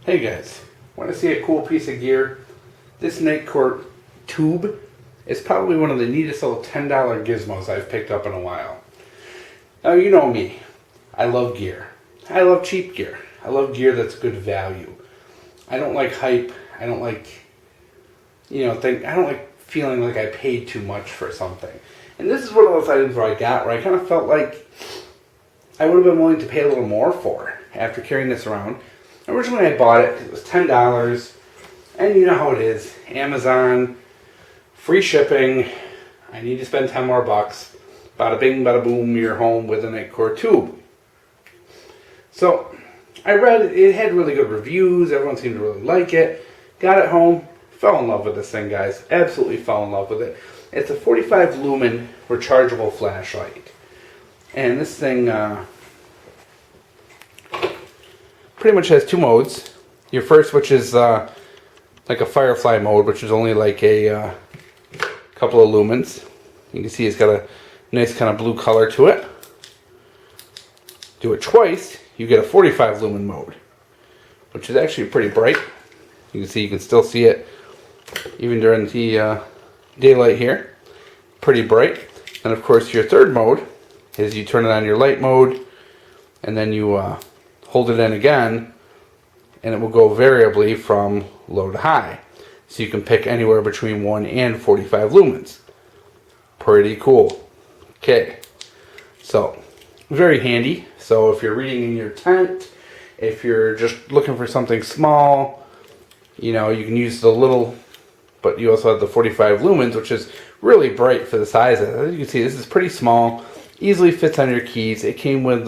Hey guys, want to see a cool piece of gear? This Nitecore Tube is probably one of the neatest little $10 gizmos I've picked up in a while. Now you know me, I love gear. I love cheap gear. I love gear that's good value. I don't like hype. I don't like, I don't like feeling like I paid too much for something. And this is one of those items where I kind of felt like I would have been willing to pay a little more for after carrying this around. Originally I bought it, it was $10, and you know how it is, Amazon, free shipping, I need to spend 10 more bucks, bada bing, bada boom, you're home with a Nitecore Tube. So, I read it had really good reviews, everyone seemed to really like it, got it home, fell in love with this thing guys, absolutely fell in love with it. It's a 45 lumen rechargeable flashlight, and this thing, pretty much has two modes. Your first, which is like a firefly mode, which is only like a couple of lumens. You can see it's got a nice kind of blue color to it. Do it twice, you get a 45 lumen mode, which is actually pretty bright. You can see, you can still see it even during the daylight here. Pretty bright. And of course your third mode is you turn it on your light mode, and then you hold it in again, and it will go variably from low to high. So you can pick anywhere between 1 and 45 lumens. Pretty cool. Okay, so very handy. So if you're reading in your tent, if you're just looking for something small, you can use the little, but you also have the 45 lumens, which is really bright for the size of it. As you can see, this is pretty small, easily fits on your keys. It came with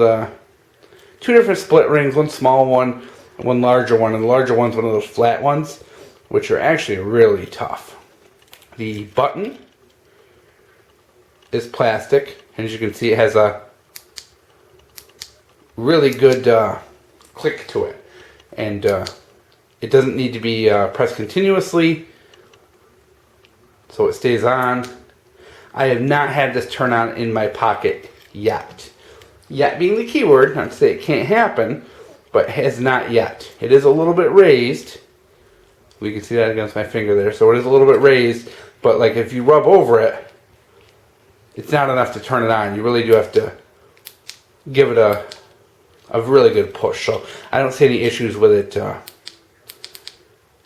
two different split rings, one small one, one larger one, and the larger one's one of those flat ones, which are actually really tough. The button is plastic, and as you can see, it has a really good click to it, and it doesn't need to be pressed continuously, so it stays on. I have not had this turn on in my pocket yet. Yet being the key word, not to say it can't happen, but has not yet. It is a little bit raised. We can see that against my finger there. So it is a little bit raised, but like if you rub over it, it's not enough to turn it on. You really do have to give it a really good push. So I don't see any issues with it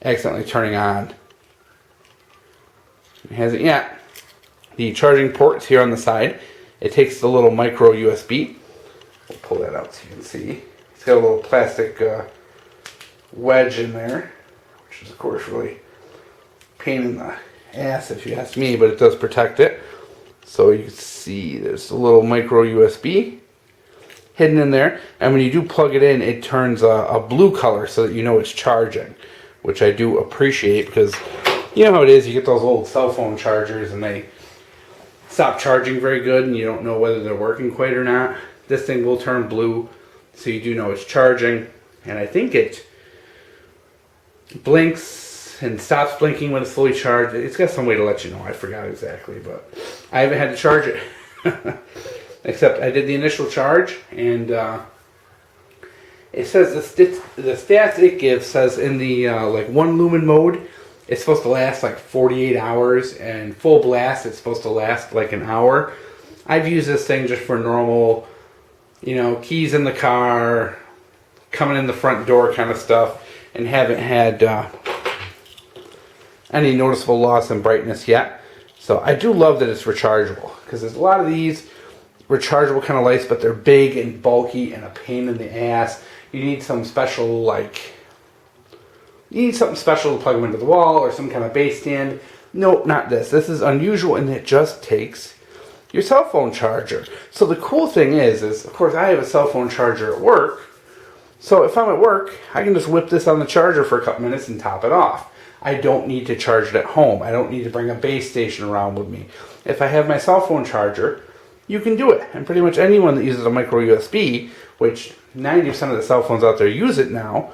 accidentally turning on. It hasn't yet. The charging port's here on the side. It takes the little micro USB. We'll pull that out so you can see. It's got a little plastic wedge in there, which is of course really pain in the ass if you ask me, but it does protect it. So you can see there's a little micro USB hidden in there, and when you do plug it in, it turns a blue color so that you know it's charging, which I do appreciate, because you know how it is, you get those old cell phone chargers and they stop charging very good and you don't know whether they're working quite or not. This thing will turn blue, so you do know it's charging, and I think it blinks and stops blinking when it's fully charged. It's got some way to let you know. I forgot exactly, but I haven't had to charge it. Except I did the initial charge, and it says the stats it gives says in the like 1 lumen mode, it's supposed to last like 48 hours, and full blast it's supposed to last like an hour. I've used this thing just for normal, keys in the car, coming in the front door kind of stuff, and haven't had any noticeable loss in brightness yet. So I do love that it's rechargeable, because there's a lot of these rechargeable kind of lights, but they're big and bulky and a pain in the ass. You need some special, something special to plug them into the wall, or some kind of base stand. Nope, not this. This is unusual, and it just takes your cell phone charger. So the cool thing is of course I have a cell phone charger at work, so if I'm at work, I can just whip this on the charger for a couple minutes and top it off. I don't need to charge it at home. I don't need to bring a base station around with me. If I have my cell phone charger, you can do it. And pretty much anyone that uses a micro USB, which 90% of the cell phones out there use it now,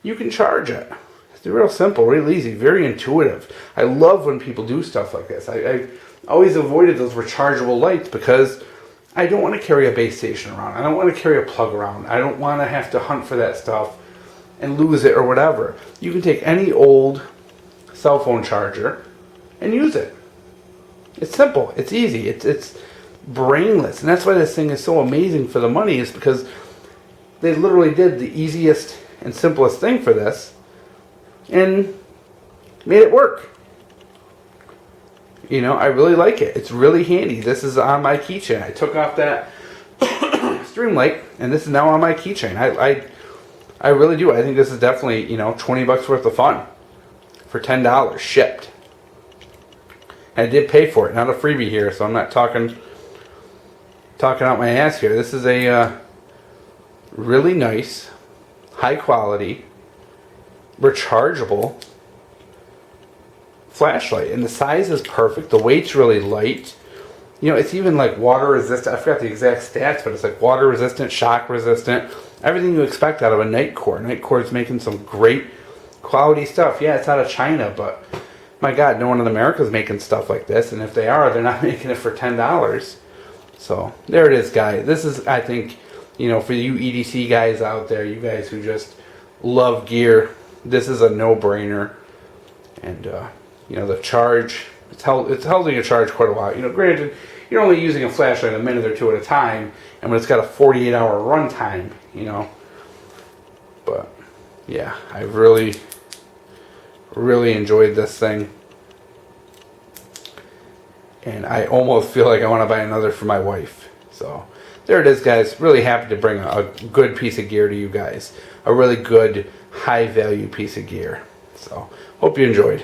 you can charge it. It's real simple, real easy, very intuitive. I love when people do stuff like this. I always avoided those rechargeable lights because I don't want to carry a base station around. I don't want to carry a plug around. I don't want to have to hunt for that stuff. and lose it or whatever. You can take any old cell phone charger and use it. It's simple. It's easy. It's brainless. And that's why this thing is so amazing for the money, is because they literally did the easiest and simplest thing for this and made it work. You know, I really like it. It's really handy. This is on my keychain. I took off that Streamlight, and this is now on my keychain. I really do. I think this is definitely, you know, 20 bucks worth of fun for $10 shipped. And I did pay for it, not a freebie here, so I'm not talking out my ass here. This is a really nice, high quality, rechargeable flashlight, and the size is perfect. The weight's really light. You know, it's even like water resistant. I forgot the exact stats, but it's like water resistant, shock resistant, everything you expect out of a Nitecore. Nitecore is making some great quality stuff. Yeah, it's out of China, but my God, no one in America is making stuff like this, and if they are, they're not making it for $10. So there it is, guys. This is, I think, you know, for you EDC guys out there, you guys who just love gear, this is a no-brainer. And you know, the charge, it's holding a charge quite a while. You know, granted, you're only using a flashlight a minute or two at a time, and when it's got a 48-hour run time, you know. But yeah, I really enjoyed this thing, and I almost feel like I want to buy another for my wife. So there it is, guys. Really happy to bring a good piece of gear to you guys, a really good high value piece of gear. So hope you enjoyed.